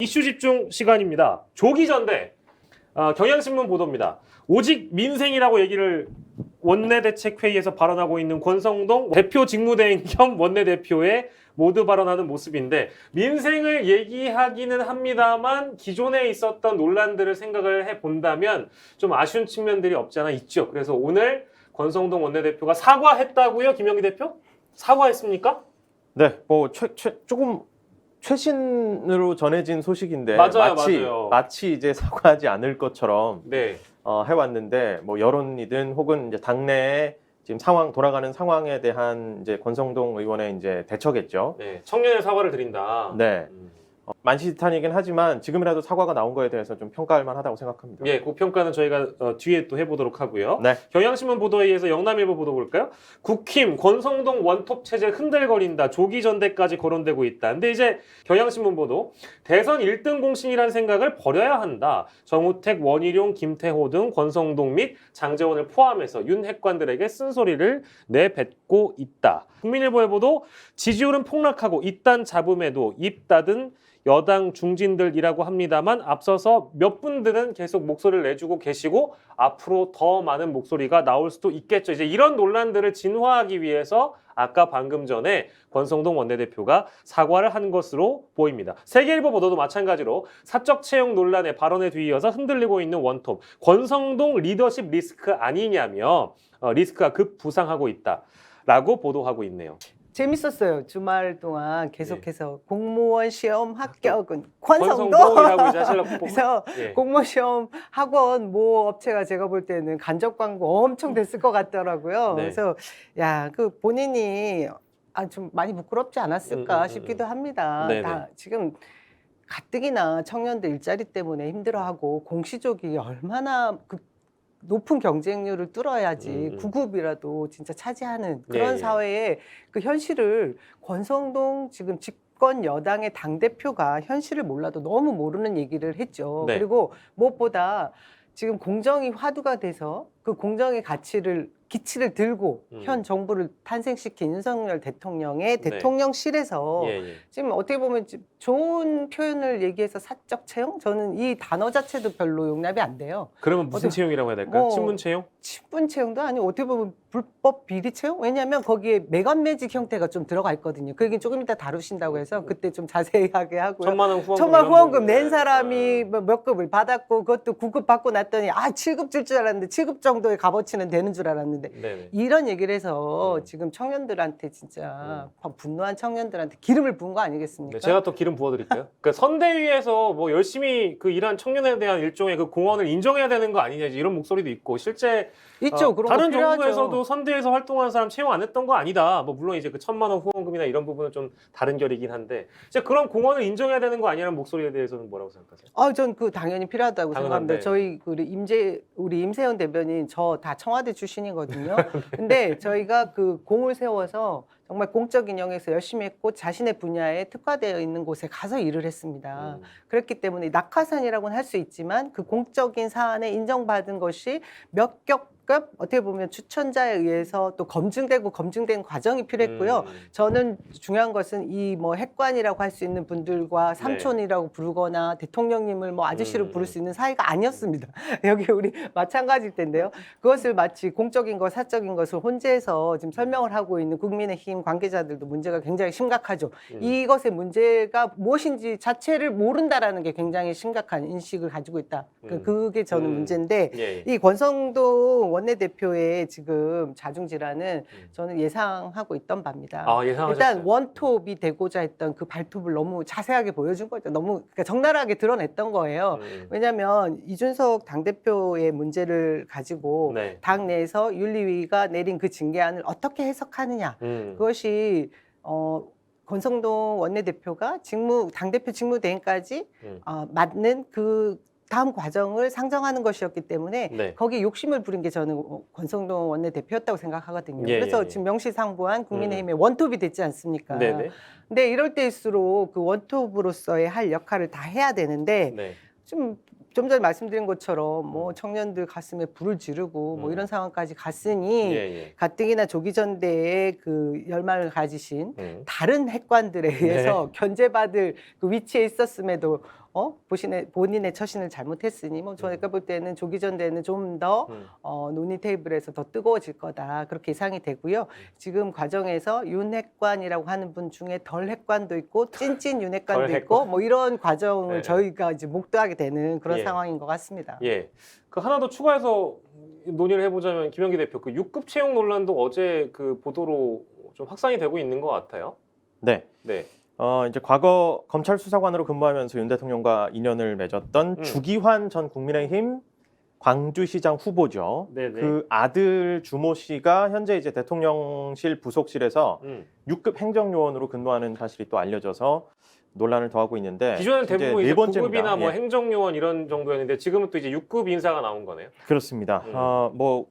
이슈 집중 시간입니다. 조기 전대 경향신문 보도입니다. 오직 민생이라고 얘기를 원내대책회의에서 발언하고 있는 권성동 대표 직무대행 겸 원내대표의 모두 발언하는 모습인데, 민생을 얘기하기는 합니다만 기존에 있었던 논란들을 생각을 해본다면 좀 아쉬운 측면들이 없지 않아 있죠. 그래서 오늘 권성동 원내대표가 사과했다고요? 김영기 대표? 사과했습니까? 네, 뭐 조금 최신으로 전해진 소식인데 맞아요. 마치 이제 사과하지 않을 것처럼 네. 해왔는데, 뭐 여론이든 혹은 이제 당내에 지금 돌아가는 상황에 대한 이제 권성동 의원의 이제 대처겠죠. 네. 청년의 사과를 드린다. 네. 만시지탄이긴 하지만 지금이라도 사과가 나온 거에 대해서 좀 평가할 만하다고 생각합니다. 예, 그 평가는 저희가 뒤에 또 해보도록 하고요. 네. 경향신문 보도에 의해서 영남일보 보도 볼까요? 국힘 권성동 원톱 체제 흔들거린다. 조기 전대까지 거론되고 있다. 근데 이제 경향신문 보도, 대선 1등 공신이라는 생각을 버려야 한다. 정우택, 원희룡, 김태호 등 권성동 및 장제원을 포함해서 윤 핵관들에게 쓴소리를 내뱉고 있다. 국민일보의 보도, 지지율은 폭락하고 이딴 잡음에도 입 닫은 여당 중진들이라고 합니다만 앞서서 몇 분들은 계속 목소리를 내주고 계시고 앞으로 더 많은 목소리가 나올 수도 있겠죠. 이제 이런 논란들을 진화하기 위해서 아까 방금 전에 권성동 원내대표가 사과를 한 것으로 보입니다. 세계일보 보도도 마찬가지로 사적 채용 논란의 발언에 뒤이어서 흔들리고 있는 원톱, 권성동 리더십 리스크 아니냐며 리스크가 급부상하고 있다라고 보도하고 있네요. 재밌었어요. 주말 동안 계속해서 공무원 시험 합격은 권성동! 권성동이라고 이제 하시려고 보면. 그래서 예. 공무원 시험 학원 모 업체가 제가 볼 때는 간접 광고 엄청 됐을 것 같더라고요. 네. 그래서 야, 그 본인이 좀 많이 부끄럽지 않았을까 싶기도 합니다. 네네. 다 지금 가뜩이나 청년들 일자리 때문에 힘들어하고 공시족이 얼마나 높은 경쟁률을 뚫어야지 구급이라도 진짜 차지하는 그런 예, 예. 사회에 그 현실을 권성동 지금 집권 여당의 당대표가 현실을 몰라도 너무 모르는 얘기를 했죠. 네. 그리고 무엇보다 지금 공정이 화두가 돼서 그 공정의 기치를 들고 현 정부를 탄생시킨 윤석열 대통령의 네. 대통령실에서 예, 예. 지금 어떻게 보면 좋은 표현을 얘기해서 사적 채용? 저는 이 단어 자체도 별로 용납이 안 돼요. 그러면 무슨 채용이라고 해야 될까요? 친문 채용? 친분 채용도 아니고 어떻게 보면 불법 비리 채용? 왜냐하면 거기에 매간매직 형태가 좀 들어가 있거든요. 그 얘기는 조금 이따 다루신다고 해서 그때 좀 자세하게 하고요. 1,000만 원 후원금. 천만 이런 후원금 부분들. 낸 사람이 몇 급을 받았고 그것도 9급 받고 났더니 7급 줄 알았는데 7급 정도의 값어치는 되는 줄 알았는데 네네. 이런 얘기를 해서 지금 청년들한테 진짜 분노한 청년들한테 기름을 부은 거 아니겠습니까? 네, 제가 또 기름 부어드릴까요? 그 선대위에서 뭐 열심히 그 일한 청년에 대한 일종의 그 공헌을 인정해야 되는 거 아니냐 이런 목소리도 있고, 실제 있죠. 그런 거 다른 필요하죠. 정부에서도 선대위에서 활동하는 사람 채용 안 했던 거 아니다. 뭐 물론 이제 그 1,000만 원 후원금이나 이런 부분은 좀 다른 결이긴 한데, 이제 그런 공헌을 인정해야 되는 거 아니냐는 목소리에 대해서는 뭐라고 생각하세요? 전 그 당연히 필요하다고 당연한데. 생각합니다. 저희 우리 임세현 대변인 저 다 청와대 출신이거든요. 근데 저희가 그 공을 세워서 정말 공적 인형에서 열심히 했고 자신의 분야에 특화되어 있는 곳에 가서 일을 했습니다. 그렇기 때문에 낙하산이라고는 할 수 있지만 그 공적인 사안에 인정받은 것이 몇 겹 어떻게 보면 추천자에 의해서 또 검증된 과정이 필요했고요. 저는 중요한 것은 이 뭐 핵관이라고 할 수 있는 분들과 삼촌이라고 부르거나 대통령님을 뭐 아저씨로 부를 수 있는 사이가 아니었습니다. 여기 우리 마찬가지일 텐데요. 그것을 마치 공적인 것, 사적인 것을 혼재해서 지금 설명을 하고 있는 국민의힘 관계자들도 문제가 굉장히 심각하죠. 이것의 문제가 무엇인지 자체를 모른다라는 게 굉장히 심각한 인식을 가지고 있다. 그게 저는 문제인데, 예. 이 권성동 원내대표의 지금 자중질환은 저는 예상하고 있던 바입니다. 예상하셨어요. 일단 원톱이 되고자 했던 그 발톱을 너무 자세하게 보여준 거죠. 너무 그러니까 적나라하게 드러냈던 거예요. 왜냐하면 이준석 당대표의 문제를 가지고 네. 당 내에서 윤리위가 내린 그 징계안을 어떻게 해석하느냐. 그것이 권성동 원내대표가 당대표 직무대행까지 맞는 그 다음 과정을 상정하는 것이었기 때문에 네. 거기에 욕심을 부린 게 저는 권성동 원내대표였다고 생각하거든요. 예, 그래서 예. 지금 명실상부한 국민의힘의 원톱이 됐지 않습니까? 네네. 근데 이럴 때일수록 그 원톱으로서의 할 역할을 다 해야 되는데 네. 좀 전에 말씀드린 것처럼 뭐 청년들 가슴에 불을 지르고 뭐 이런 상황까지 갔으니 예. 가뜩이나 조기 전대에 그 열망을 가지신 다른 핵관들에 의해서 견제받을 그 위치에 있었음에도 본인의 처신을 잘못했으니 뭐 저희가 볼 때는 조기 전대는 좀 더 논의 테이블에서 더 뜨거워질 거다 그렇게 예상이 되고요. 지금 과정에서 윤핵관이라고 하는 분 중에 덜핵관도 있고 찐찐 윤핵관도 덜핵관. 있고 뭐 이런 과정을 네. 저희가 이제 목도하게 되는 그런 예. 상황인 것 같습니다. 예. 그 하나 더 추가해서 논의를 해보자면 김영기 대표 그 6급 채용 논란도 어제 그 보도로 좀 확산이 되고 있는 것 같아요. 네. 네. 이제 과거 검찰 수사관으로 근무하면서 윤 대통령과 인연을 맺었던 주기환 전 국민의힘 광주시장 후보죠. 네네. 그 아들 주모 씨가 현재 이제 대통령실 부속실에서 6급 행정요원으로 근무하는 사실이 또 알려져서 논란을 더하고 있는데 기존에는 이제 대부분 네 이제 번째입니다. 9급이나 뭐 예. 행정요원 이런 정도였는데 지금은 또 이제 6급 인사가 나온 거네요. 그렇습니다. 뭐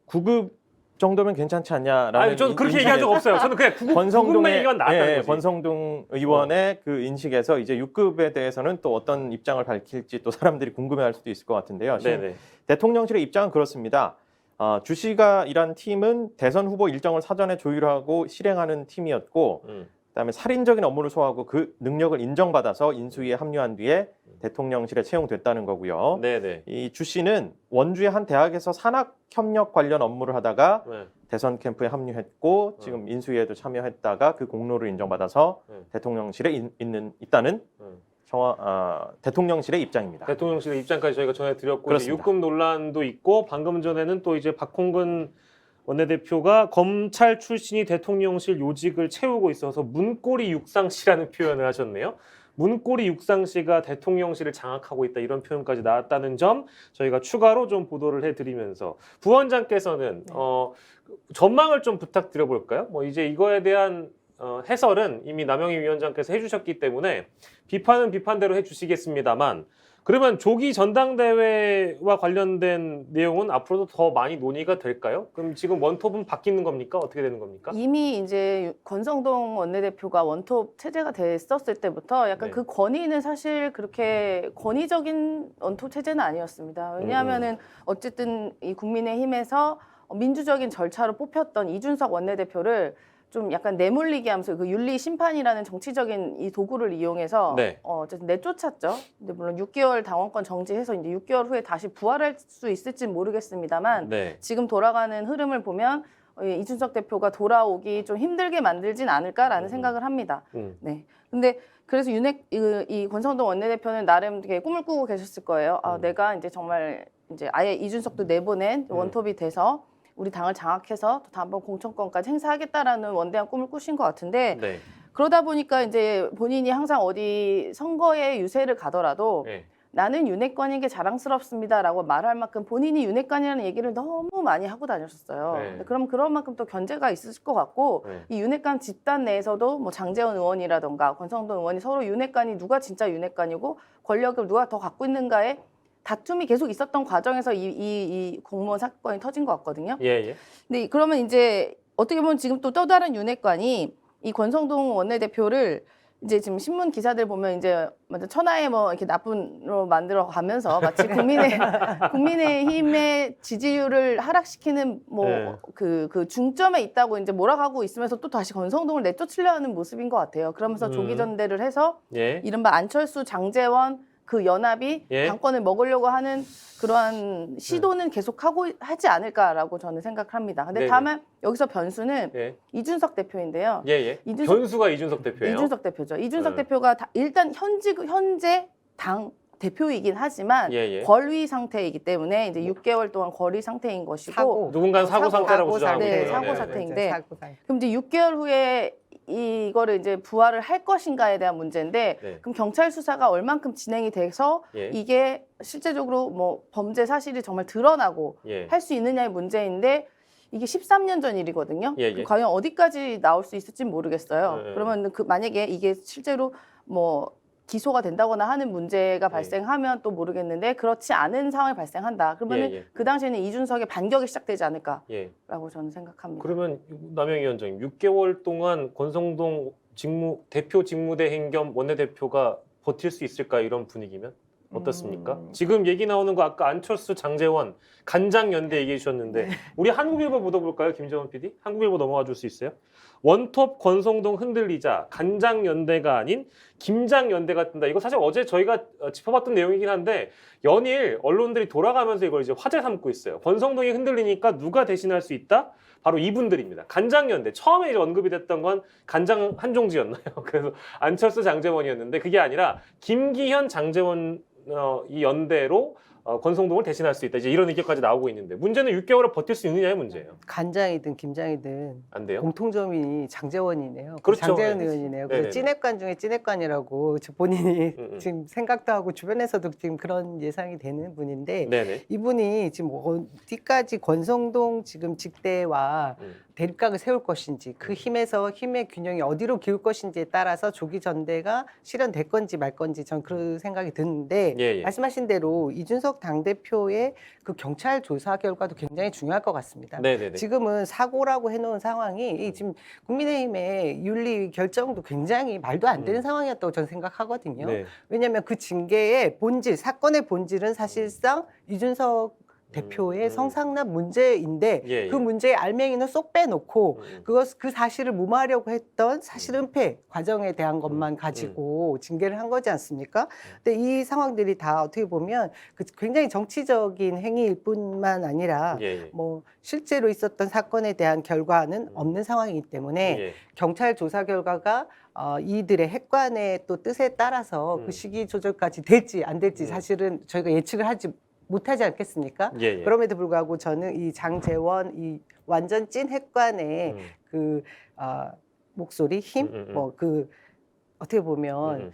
9급 정도면 괜찮지 않냐라는 아니, 저는 그렇게 얘기한 적 없어요. 저는 그냥 9급만 얘기만 나왔다는 거지. 권성동 의원의 그 인식에서 이제 6급에 대해서는 또 어떤 입장을 밝힐지 또 사람들이 궁금해할 수도 있을 것 같은데요. 네네. 대통령실의 입장은 그렇습니다. 주 씨가 일한 팀은 대선 후보 일정을 사전에 조율하고 실행하는 팀이었고 그다음에 살인적인 업무를 소화하고 그 능력을 인정받아서 인수위에 합류한 뒤에 대통령실에 채용됐다는 거고요. 네네. 이 주 씨는 원주의 한 대학에서 산학 협력 관련 업무를 하다가 네. 대선 캠프에 합류했고 지금 인수위에도 참여했다가 그 공로를 인정받아서 대통령실에 있다는 대통령실의 입장입니다. 대통령실의 입장까지 저희가 전해드렸고 그렇습니다. 6급 논란도 있고 방금 전에는 또 이제 박홍근 원내대표가 검찰 출신이 대통령실 요직을 채우고 있어서 문고리 육상시라는 표현을 하셨네요. 문고리 육상시가 대통령실을 장악하고 있다 이런 표현까지 나왔다는 점 저희가 추가로 좀 보도를 해드리면서 부원장께서는 전망을 좀 부탁드려볼까요? 뭐 이제 이거에 대한 해설은 이미 남영희 위원장께서 해주셨기 때문에 비판은 비판대로 해주시겠습니다만 그러면 조기 전당대회와 관련된 내용은 앞으로도 더 많이 논의가 될까요? 그럼 지금 원톱은 바뀌는 겁니까? 어떻게 되는 겁니까? 이미 이제 권성동 원내대표가 원톱 체제가 됐었을 때부터 약간 네. 그 권위는 사실 그렇게 권위적인 원톱 체제는 아니었습니다. 왜냐하면은 어쨌든 이 국민의힘에서 민주적인 절차로 뽑혔던 이준석 원내대표를 좀 약간 내몰리게 하면서 그 윤리 심판이라는 정치적인 이 도구를 이용해서 네. 어쨌든 내쫓았죠. 근데 물론 6개월 당원권 정지해서 이제 6개월 후에 다시 부활할 수 있을지 모르겠습니다만 네. 지금 돌아가는 흐름을 보면 이준석 대표가 돌아오기 좀 힘들게 만들진 않을까라는 생각을 합니다. 네. 근데 그래서 이 권성동 원내대표는 나름 되게 꿈을 꾸고 계셨을 거예요. 아, 내가 이제 정말 이제 아예 이준석도 내보낸 원톱이 돼서 우리 당을 장악해서 또 다음번 공천권까지 행사하겠다라는 원대한 꿈을 꾸신 것 같은데 네. 그러다 보니까 이제 본인이 항상 어디 선거에 유세를 가더라도 네. 나는 윤핵관인 게 자랑스럽습니다라고 말할 만큼 본인이 윤핵관이라는 얘기를 너무 많이 하고 다녔었어요. 네. 근데 그럼 그런 만큼 또 견제가 있으실 것 같고 네. 이 윤핵관 집단 내에서도 뭐 장제원 의원이라던가 권성동 의원이 서로 윤핵관이 누가 진짜 윤핵관이고 권력을 누가 더 갖고 있는가에 다툼이 계속 있었던 과정에서 이 공무원 사건이 터진 것 같거든요. 예, 예. 근데 그러면 이제 어떻게 보면 지금 또 다른 윤핵관이 이 권성동 원내대표를 이제 지금 신문 기사들 보면 이제 완전 천하의 뭐 이렇게 나쁜으로 만들어 가면서 마치 국민의힘의 지지율을 하락시키는 뭐 그 중점에 있다고 이제 몰아가고 있으면서 또 다시 권성동을 내쫓으려 하는 모습인 것 같아요. 그러면서 조기 전대를 해서 예. 이른바 안철수, 장제원 그 연합이 예. 당권을 먹으려고 하는 그러한 시도는 계속하고 하지 않을까라고 저는 생각합니다. 근데 네네. 다만 여기서 변수는 예. 이준석 대표인데요. 예, 예. 이준석- 변수가 이준석 대표예요. 이준석 대표죠. 이준석 네. 대표가 일단 현재 당 대표이긴 하지만 예, 예. 권위 상태이기 때문에 이제 6개월 동안 권위 상태인 것이고 사고. 누군가는 사고 상태라고 주장하고 네, 있고요. 사고 네, 상태. 네. 상태인데 사고 상태. 그럼 이제 6개월 후에 이거를 이제 부활을 할 것인가에 대한 문제인데 네. 그럼 경찰 수사가 얼만큼 진행이 돼서 예. 이게 실제적으로 뭐 범죄 사실이 정말 드러나고 예. 할 수 있느냐의 문제인데 이게 13년 전 일이거든요. 예, 예. 그럼 과연 어디까지 나올 수 있을지 모르겠어요. 예, 예. 그러면 만약에 이게 실제로 뭐 기소가 된다거나 하는 문제가 발생하면 또 모르겠는데 그렇지 않은 상황이 발생한다. 그러면 예, 예. 그 당시에는 이준석의 반격이 시작되지 않을까라고 예. 저는 생각합니다. 그러면 남영희 위원장님 6개월 동안 권성동 대표 직무대행 겸 원내대표가 버틸 수 있을까 이런 분위기면 어떻습니까? 지금 얘기 나오는 거 아까 안철수, 장제원 간장 연대 얘기해 주셨는데 우리 한국일보 보도 볼까요, 김정은 PD? 한국일보 넘어가 줄 수 있어요? 원톱 권성동 흔들리자 간장연대가 아닌 김장연대가 뜬다. 이거 사실 어제 저희가 짚어봤던 내용이긴 한데 연일 언론들이 돌아가면서 이걸 이제 화제 삼고 있어요. 권성동이 흔들리니까 누가 대신할 수 있다? 바로 이분들입니다. 간장연대. 처음에 이제 언급이 됐던 건 간장 한종지였나요? 그래서 안철수 장제원이었는데 그게 아니라 김기현 장제원 이 연대로 권성동을 대신할 수 있다. 이제 이런 의견까지 나오고 있는데 문제는 6개월을 버틸 수 있느냐의 문제예요. 간장이든 김장이든 안 돼요? 공통점이 장제원이네요. 그렇죠. 장제원 네. 의원이네요. 네네네. 그래서 찐핵관 중에 찐핵관이라고 본인이 지금 생각도 하고 주변에서도 지금 그런 예상이 되는 분인데 네네. 이분이 지금 어디까지 권성동 지금 직대와 대립각을 세울 것인지 그 힘에서 힘의 균형이 어디로 기울 것인지에 따라서 조기 전대가 실현될 건지 말 건지 전 그런 생각이 드는데 예. 말씀하신 대로 이준석 당대표의 그 경찰 조사 결과도 굉장히 중요할 것 같습니다. 네네네. 지금은 사고라고 해놓은 상황이 이 지금 국민의힘의 윤리 결정도 굉장히 말도 안 되는 상황이었다고 저는 생각하거든요. 네. 왜냐하면 그 징계의 본질, 사건의 본질은 사실상 이준석 대표의 성상납 문제인데 예. 그 문제의 알맹이는 쏙 빼놓고 그 사실을 무마하려고 했던 사실 은폐 과정에 대한 것만 가지고 징계를 한 거지 않습니까? 근데 이 상황들이 다 어떻게 보면 그 굉장히 정치적인 행위일 뿐만 아니라 예. 뭐 실제로 있었던 사건에 대한 결과는 없는 상황이기 때문에 예. 경찰 조사 결과가 이들의 핵관의 또 뜻에 따라서 그 시기 조절까지 될지 안 될지 사실은 저희가 예측을 하지 못하지 않겠습니까? 예. 그럼에도 불구하고 저는 이 장제원 이 완전 찐 핵관의 그 목소리, 힘, 뭐 그 어떻게 보면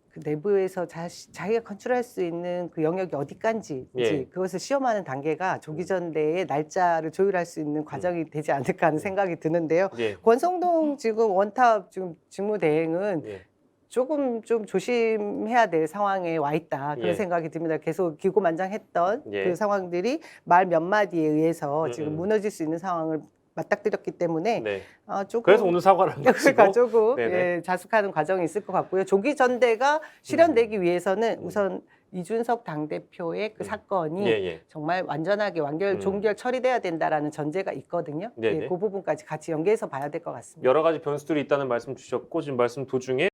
그 내부에서 자기가 컨트롤할 수 있는 그 영역이 어디까지 예. 그것을 시험하는 단계가 조기 전대의 날짜를 조율할 수 있는 과정이 되지 않을까 하는 생각이 드는데요. 예. 권성동 지금 원탑 지금 직무대행은 예. 조금 좀 조심해야 될 상황에 와 있다 그런 예. 생각이 듭니다. 계속 기고만장했던 예. 그 상황들이 말 몇 마디에 의해서 지금 무너질 수 있는 상황을 맞닥뜨렸기 때문에 네. 조금 그래서 오늘 사과를 한 것이고. 그러니까 조금 네네. 예, 자숙하는 과정이 있을 것 같고요. 조기 전대가 실현되기 위해서는 우선 이준석 당대표의 그 사건이 예. 정말 완전하게 종결 처리돼야 된다라는 전제가 있거든요. 네네. 예, 그 부분까지 같이 연계해서 봐야 될 것 같습니다. 여러 가지 변수들이 있다는 말씀 주셨고 지금 말씀 도중에